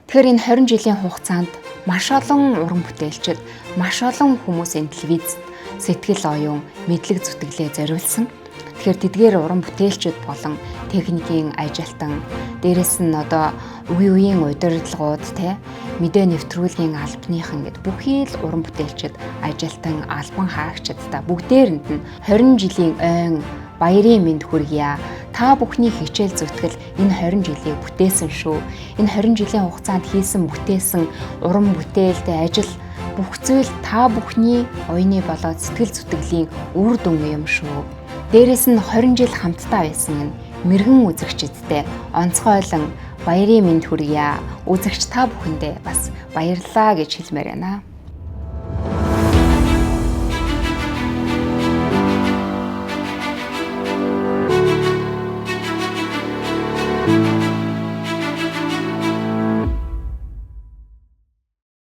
Тэгэхээр энэ 20 жилийн хугацаанд маш олон уран бүтээлчид, маш олон хүмүүсийн телевизэд сэтгэл оюун, мэдлэг зүтгэлээ зориулсан. Тэгэхээр тэдгээр уран бүтээлчид болон техникийн ажилтан, дээрэс нь одоо үеийн удирдлагууд мэдээ нэвтрүүлгийн албаныхан гэд бүхий л уран бүтээлчид, ажилтан, албан хаагчидтай бүгдээрэнд нь 20 жилийн ойн баярын мэнд хүргье. Та бүхний хичээл зүтгэл энэ 20 жилийг бүтээсэн шүү. Энэ 20 жилийн хугацаанд бүтээсэн уран бүтээлтэй ажил бүх зүйл та бүхний оюуны болоод сэтгэл зүтгэлийн үр дүн юм шүү. Дээрээс нь 20 жил хамтдаа байсан мэрэгэн үзэгчдтэй онцгойлон баярын мэнд хүргье. Үзэгч та бүхэндээ бас баярлалаа гэж хэлмээр байна.